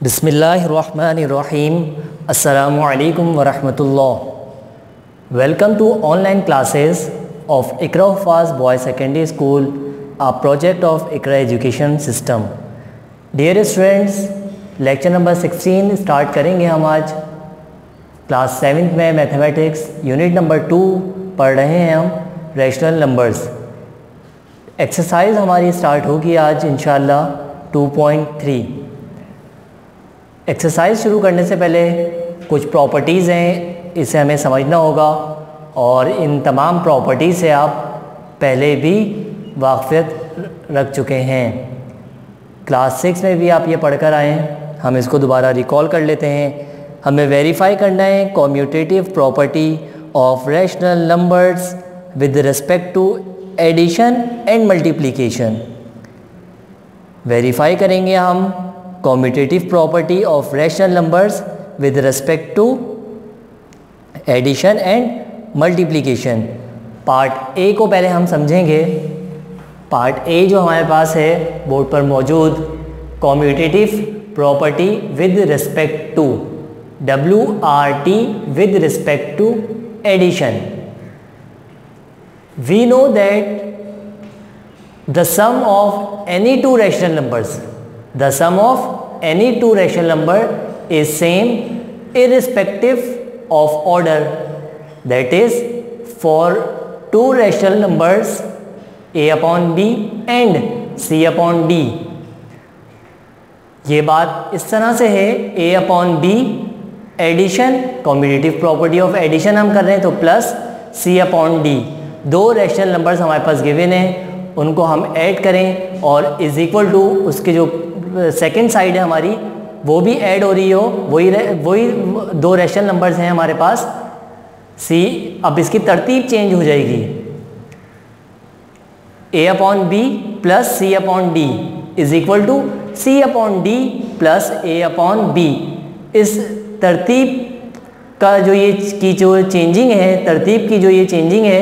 बिस्मिल्लाहिर्रहमानिर्रहीम। अस्सलामुअलैकुम वरहमतुल्लाह। Welcome to online classes of Iqra Hufaz Boys Secondary School, a project of Iqra Education System. Dear students, lecture number 16 start करेंगे हम आज। Class 7 में mathematics unit number 2 पढ़ रहे हैं हम रैशनल नंबर्स। एक्सरसाइज हमारी स्टार्ट होगी आज इंशाल्लाह 2.3। एक्सरसाइज शुरू करने से पहले कुछ प्रॉपर्टीज़ हैं, इसे हमें समझना होगा और इन तमाम प्रॉपर्टी से आप पहले भी वाक़फ़ियत रख चुके हैं। क्लास 6 में भी आप ये पढ़कर आए हैं, हम इसको दोबारा रिकॉल कर लेते हैं। हमें वेरीफाई करना है commutative property of rational numbers with respect to addition and multiplication. Verify करेंगे हम commutative property of rational numbers with respect to addition and multiplication. Part A को पहले हम समझेंगे। पार्ट ए जो हमारे पास है बोर्ड पर मौजूद, commutative property with respect to, WRT with respect to addition. We know that the sum of any two rational numbers, the sum of any two rational number is same irrespective of order. That is, for two rational numbers a upon b and c upon d, ये बात इस तरह से है a upon b addition, commutative property of addition हम कर रहे हैं तो प्लस c upon d, दो रैशनल नंबर्स हमारे पास गिवन हैं, उनको हम ऐड करें और इज इक्वल टू उसके जो सेकेंड साइड है हमारी वो भी ऐड हो रही हो, वही दो रैशनल नंबर्स हैं हमारे पास c। अब इसकी तरतीब चेंज हो जाएगी, a upon b plus c upon d is equal to c upon d plus a upon b। इस तरतीब का जो जो चेंजिंग है, तरतीब की जो ये चेंजिंग है,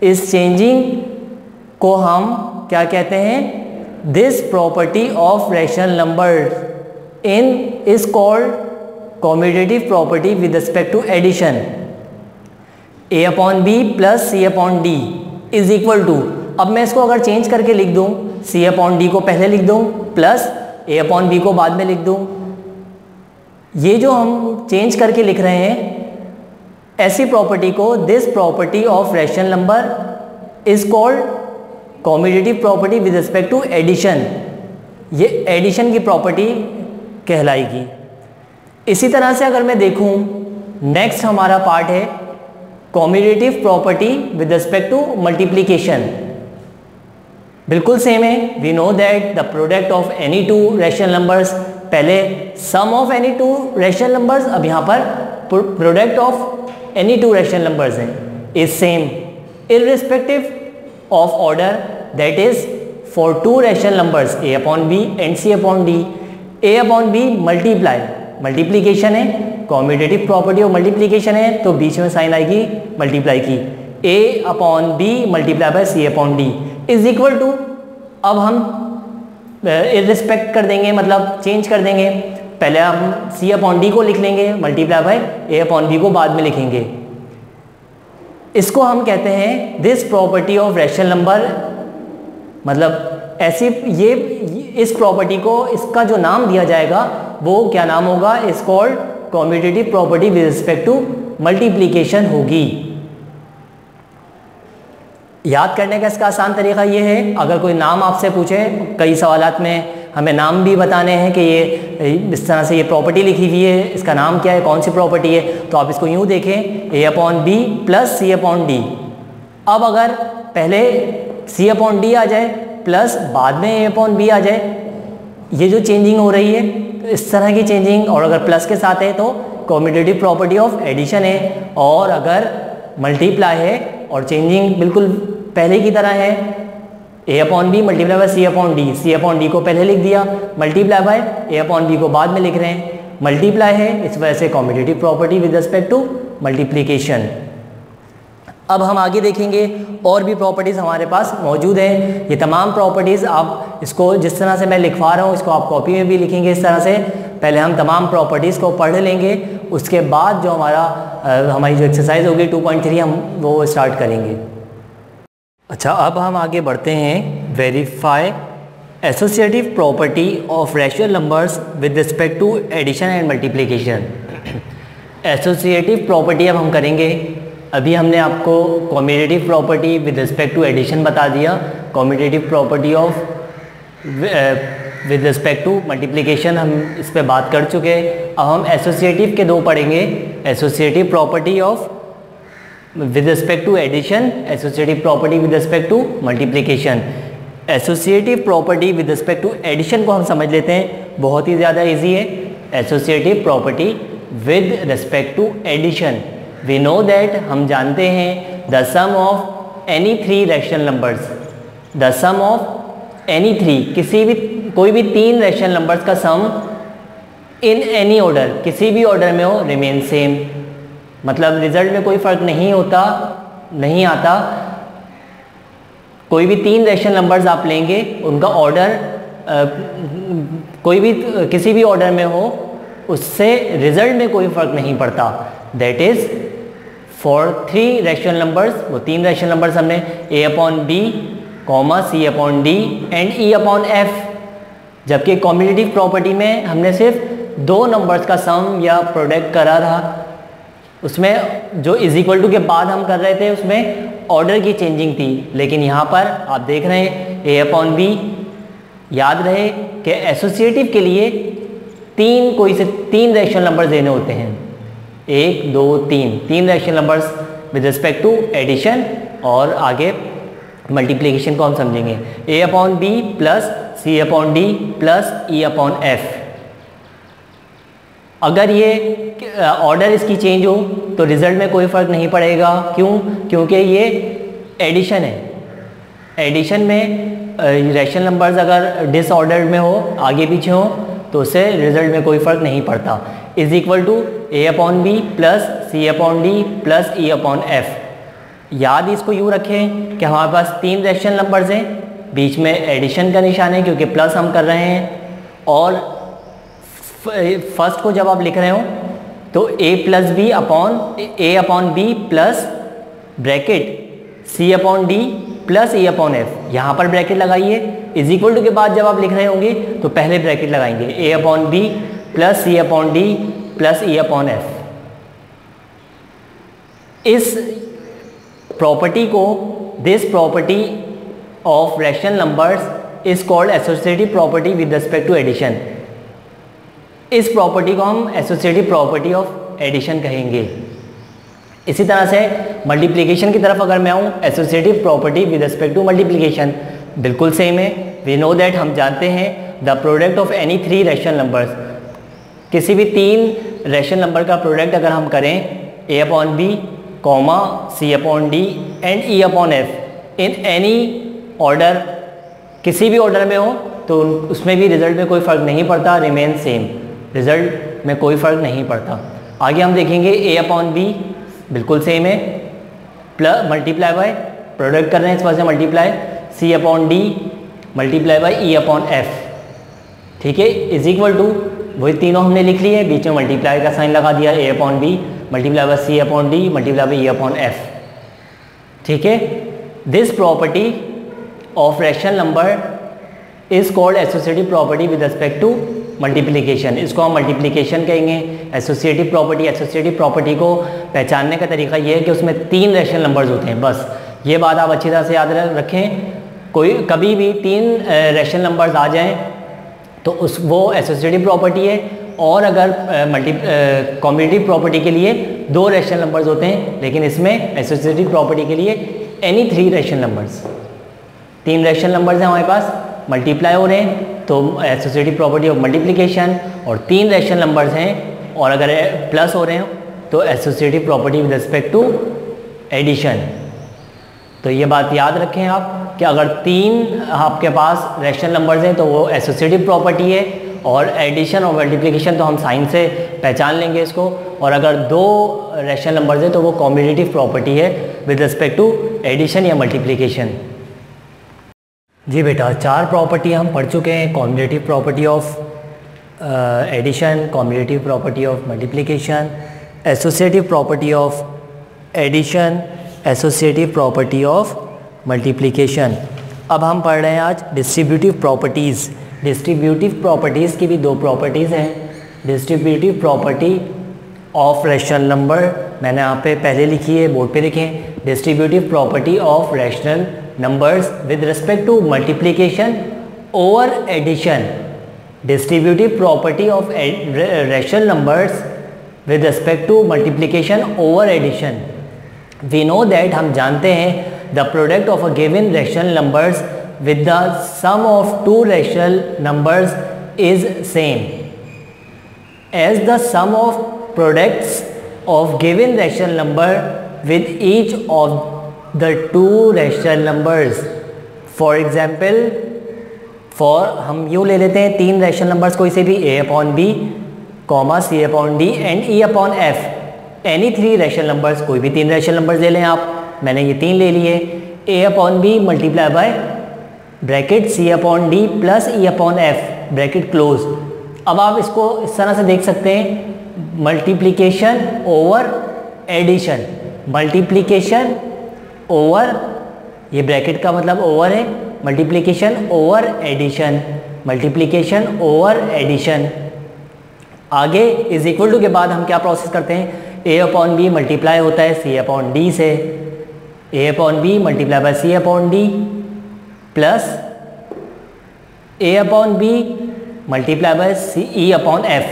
इस चेंजिंग को हम क्या कहते हैं? This property of rational numbers is called commutative property with respect to addition. A upon b plus c upon d is equal to, अब मैं इसको अगर चेंज करके लिख दूं, c upon d को पहले लिख दूं प्लस a upon b को बाद में लिख दूं, ये जो हम चेंज करके लिख रहे हैं, ऐसी प्रॉपर्टी को this property of rational number is called commutative property with respect to addition. ये एडिशन की प्रॉपर्टी कहलाएगी। इसी तरह से अगर मैं देखूं, नेक्स्ट हमारा पार्ट है commutative property with respect to multiplication. बिल्कुल सेम है। We know that the product of any two rational numbers, पहले sum of any two rational numbers, अब यहाँ पर product of any two rational numbers हैं, is same irrespective of order, that is for two rational numbers a upon b and c upon d। a upon b multiply, multiplication है, commutative property of multiplication है तो बीच में sign आएगी multiply की, a upon b multiply by c upon d is equal to, अब हम इररिस्पेक्ट कर देंगे, मतलब चेंज कर देंगे, पहले हम c अपॉन d को लिख लेंगे multiply by a upon b को बाद में लिखेंगे। इसको हम कहते हैं this property of rational number, मतलब ऐसी ये इस प्रॉपर्टी को, इसका जो नाम दिया जाएगा वो क्या नाम होगा? Is called commutative property with respect to multiplication होगी। याद करने का इसका आसान तरीका ये है, अगर कोई नाम आपसे पूछे, कई सवालात में हमें नाम भी बताने हैं कि ये इस तरह से ये प्रॉपर्टी लिखी हुई है, इसका नाम क्या है, कौन सी प्रॉपर्टी है, तो आप इसको यूँ देखें a upon b plus c upon d। अब अगर पहले c अपॉन d आ जाए प्लस बाद में a अपॉन b आ जाए, ये जो चेंजिंग हो रही है इस तरह की चेंजिंग, और अगर प्लस के साथ है तो कम्यूटेटिव प्रॉपर्टी ऑफ एडिशन है, और अगर मल्टीप्लाई है और चेंजिंग बिल्कुल पहले की तरह है, a upon B multiply by c upon D, c upon D को पहले लिख दिया, multiply by a upon B को बाद में लिख रहे हैं, मल्टीप्लाई है, इस वजह से commutative property with respect to multiplication. अब हम आगे देखेंगे और भी प्रॉपर्टीज़ हमारे पास मौजूद हैं। ये तमाम प्रॉपर्टीज़ आप इसको जिस तरह से मैं लिखवा रहा हूँ इसको आप कॉपी में भी लिखेंगे इस तरह से, पहले हम तमाम प्रॉपर्टीज़ को पढ़ लेंगे, उसके बाद जो हमारी जो एक्सरसाइज होगी 2.3 हम वो स्टार्ट करेंगे। अच्छा, अब हम आगे बढ़ते हैं। Verify associative property of rational numbers with respect to addition and multiplication. Associative property अब हम करेंगे। अभी हमने आपको commutative property with respect to addition बता दिया, commutative property of with respect to multiplication हम इस पे बात कर चुके हैं। अब हम एसोसिएटिव के दो पढ़ेंगे, associative property of with respect to addition, associative property with respect to multiplication. Associative property with respect to addition को हम समझ लेते हैं, बहुत ही ज़्यादा इजी है। Associative property with respect to addition, we know that, हम जानते हैं the sum of any three rational numbers, the sum of any three, कोई भी तीन रैशनल नंबर्स का सम इन एनी ऑर्डर, किसी भी ऑर्डर में हो, रिमेन सेम। मतलब रिजल्ट में कोई फ़र्क नहीं आता। कोई भी तीन रैशनल नंबर्स आप लेंगे, उनका ऑर्डर किसी भी ऑर्डर में हो, उससे रिजल्ट में कोई फ़र्क नहीं पड़ता। That is for three rational numbers, वो तीन रैशनल नंबर्स हमने a upon B, C upon D and E upon F. जबकि कॉम्यूटेटिव प्रॉपर्टी में हमने सिर्फ दो नंबर्स का सम या प्रोडक्ट करा था, उसमें जो इज इक्वल टू के बाद हम कर रहे थे उसमें ऑर्डर की चेंजिंग थी। लेकिन यहाँ पर आप देख रहे हैं a अपॉन बी। याद रहे कि एसोसिएटिव के लिए तीन रैशनल नंबर्स देने होते हैं, 1 2 3, तीन rational numbers with respect to addition, और आगे मल्टीप्लिकेशन को हम समझेंगे a upon B plus C upon D plus E upon F. अगर ये ऑर्डर इसकी चेंज हो तो रिजल्ट में कोई फ़र्क नहीं पड़ेगा। क्यों? क्योंकि ये एडिशन है। एडिशन में रैशनल नंबर्स अगर डिसऑर्डर में हो, आगे पीछे हो, तो उससे रिजल्ट में कोई फ़र्क नहीं पड़ता। Is equal to a upon B plus C upon D plus E upon F. याद इसको यूँ रखें कि हमारे पास तीन रैशनल नंबर्स हैं, बीच में एडिशन का निशान है क्योंकि प्लस हम कर रहे हैं, और फर्स्ट को जब आप लिख रहे हो तो a upon B plus bracket C upon D plus E upon F, यहाँ पर ब्रैकेट लगाइए। इज इक्वल टू के बाद जब आप लिख रहे होंगे तो पहले ब्रैकेट लगाएंगे, a upon B plus C upon D plus E upon F. इस प्रॉपर्टी को, this property of rational numbers is called associative property with respect to addition. इस प्रॉपर्टी को हम एसोसिएटिव प्रॉपर्टी ऑफ एडिशन कहेंगे। इसी तरह से मल्टीप्लिकेशन की तरफ अगर मैं आऊँ, associative property with respect to multiplication बिल्कुल सेम है। वी नो दैट, हम जानते हैं the product of any three rational numbers, किसी भी तीन रैशनल नंबर का प्रोडक्ट अगर हम करें a upon B, C upon D and E upon F in any order, किसी भी ऑर्डर में हो, तो उसमें भी रिजल्ट में कोई फ़र्क नहीं पड़ता, रिमेन सेम, रिजल्ट में कोई फ़र्क नहीं पड़ता। आगे हम देखेंगे a अपॉन बी बिल्कुल सेम है, प्लस मल्टीप्लाई बाय, प्रोडक्ट कर रहे हैं इस वजह से multiply, C upon D multiply by E upon F. ठीक है, इज इक्वल टू, वही तीनों हमने लिख लिए, बीच में मल्टीप्लाई का साइन लगा दिया, a upon B multiply by C upon D multiply by E upon F. ठीक है, this property of rational number is called associative property with respect to multiplication. इसको हम मल्टीप्लिकेशन कहेंगे। एसोसिएटिव प्रॉपर्टी को पहचानने का तरीका ये है कि उसमें तीन रैशनल नंबर्स होते हैं, बस ये बात आप अच्छी तरह से याद रखें। कभी भी तीन रैशनल नंबर्स आ जाएं तो वो एसोसिएटिव प्रॉपर्टी है, और अगर कॉम्यूटेटिव प्रॉपर्टी के लिए दो रैशनल नंबर्स होते हैं, लेकिन इसमें एसोसिएटिव प्रॉपर्टी के लिए एनी थ्री रैशनल नंबर्स, तीन रैशनल नंबर्स हैं हमारे पास, मल्टीप्लाई हो रहे हैं तो एसोसिएटिव प्रॉपर्टी ऑफ मल्टीप्लिकेशन, और तीन रैशनल नंबर्स हैं और अगर प्लस हो रहे हो तो associative property with respect to addition. तो ये बात याद रखें आप कि अगर तीन आपके पास रैशनल नंबर्स हैं तो वो एसोसिएटिव प्रॉपर्टी है, और एडिशन और मल्टीप्लिकेशन तो हम साइन से पहचान लेंगे इसको, और अगर दो रैशनल नंबर्स हैं तो वो कॉम्यूटेटिव प्रॉपर्टी है विद रिस्पेक्ट टू एडिशन या मल्टीप्लिकेशन। जी बेटा, चार प्रॉपर्टी हम पढ़ चुके हैं। Commutative property of addition, commutative property of multiplication, associative property of addition, associative property of multiplication. अब हम पढ़ रहे हैं आज डिस्ट्रीब्यूटिव प्रॉपर्टीज़। डिस्ट्रीब्यूटिव प्रॉपर्टीज़ की भी दो प्रॉपर्टीज़ हैं। Distributive property of rational number मैंने यहाँ पे पहले लिखी है, बोर्ड पे देखें। Distributive property of rational numbers with respect to multiplication over addition. Distributive property of rational numbers with respect to multiplication over addition. We know that, हम जानते हैं, the product of a given rational numbers with the sum of two rational numbers is same as the sum of products of given rational number with each of the two rational numbers. For example, हम यूँ ले लेते हैं तीन rational numbers कोई से भी, a upon B, c upon D and e upon F. Any three rational numbers, कोई भी तीन रैशनल नंबर्स ले लें आप। मैंने ये तीन ले लिए। a upon B multiply by bracket c upon D plus e upon F bracket close. अब आप इसको इस तरह से देख सकते हैं, multiplication over addition. Multiplication over, ये ब्रैकेट का मतलब ओवर है, multiplication over addition, multiplication over addition. आगे इज इक्वल टू के बाद हम क्या प्रोसेस करते हैं, a अपॉन बी मल्टीप्लाई होता है c अपॉन डी से, a upon B multiply by c upon D plus a upon B multiply by e upon F.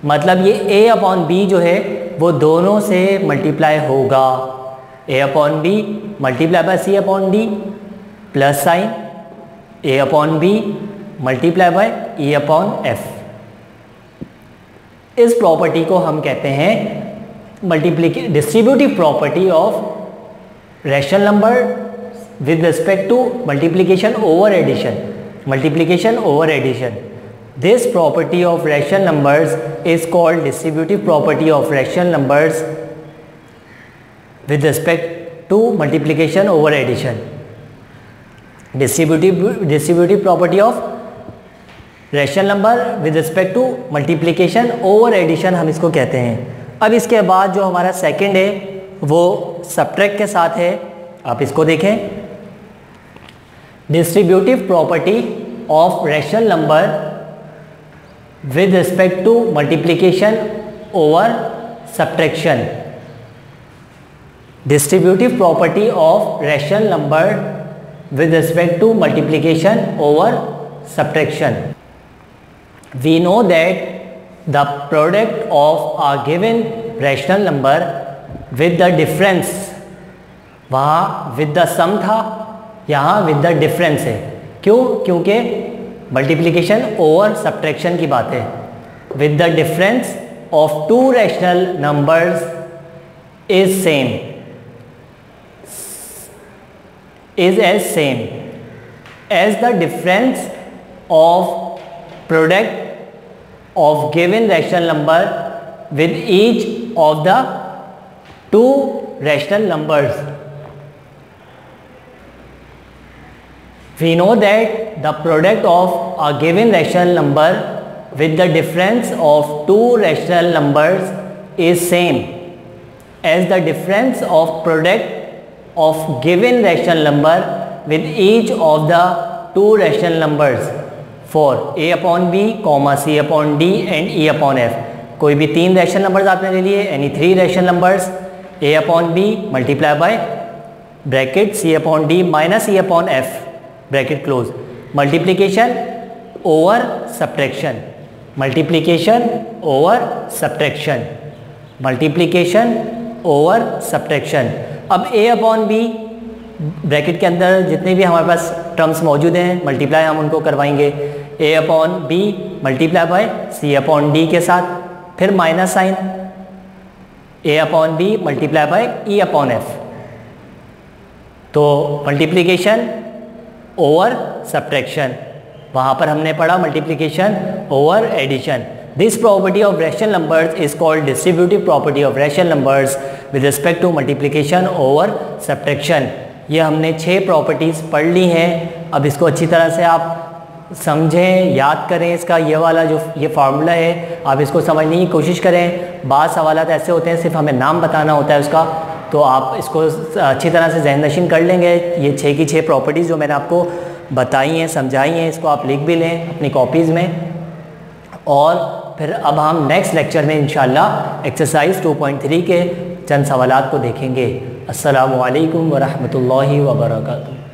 मतलब ये a अपॉन बी जो है वो दोनों से मल्टीप्लाई होगा। a upon B multiply by c upon D plus sign a upon B multiply by e upon F. इस property को हम कहते हैं distributive property of rational number with respect to multiplication over addition. Multiplication over addition. This property of rational numbers is called distributive property of rational numbers with respect to multiplication over addition. Distributive property of rational number with respect to multiplication over addition हम इसको कहते हैं। अब इसके बाद जो हमारा second है वो सब्ट्रैक्ट के साथ है। आप इसको देखें, distributive property of rational number with respect to multiplication over subtraction. Distributive property of rational number with respect to multiplication over subtraction. We know that the product of a given rational number with the difference, वहाँ with the sum था, यहाँ with the difference है। क्यों? क्योंकि multiplication over subtraction की बात है। With the difference of two rational numbers is same, is as same as the difference of product of given rational number with each of the two rational numbers. We know that the product of a given rational number with the difference of two rational numbers is same as the difference of product of given rational number with each of the two rational numbers for a upon b, c upon d and e upon f। कोई भी तीन rational numbers आपने ले लिए, यानी three rational numbers, a upon b multiply by bracket c upon d minus e upon f bracket close. Multiplication over subtraction, multiplication over subtraction, multiplication over subtraction. अब a upon B bracket के अंदर जितने भी हमारे पास terms मौजूद हैं multiply हम उनको करवाएंगे। a upon B multiply by c upon D के साथ, फिर minus sine a upon B multiply by e upon F. तो मल्टीप्लिकेशन ओवर सब्ट्रैक्शन, वहाँ पर हमने पढ़ा multiplication over addition. This property of rational numbers is called distributive property of rational numbers with respect to multiplication over subtraction. ये हमने 6 properties पढ़ ली हैं। अब इसको अच्छी तरह से आप समझें, याद करें। इसका ये वाला जो ये फार्मूला है आप इसको समझने की कोशिश करें। बाद सवालात ऐसे होते हैं सिर्फ हमें नाम बताना होता है उसका, तो आप इसको अच्छी तरह से ज़हन नशीन कर लेंगे। ये 6 की 6 प्रॉपर्टीज़ जो मैंने आपको बताई हैं, समझाई हैं, इसको आप लिख भी लें अपनी कॉपीज़ में। और फिर अब हम नेक्स्ट लेक्चर में इंशाल्लाह एक्सरसाइज 2.3 के चंद सवालात को देखेंगे। अस्सलामु अलैकुम वरहमतुल्लाहि वबरकातुहू।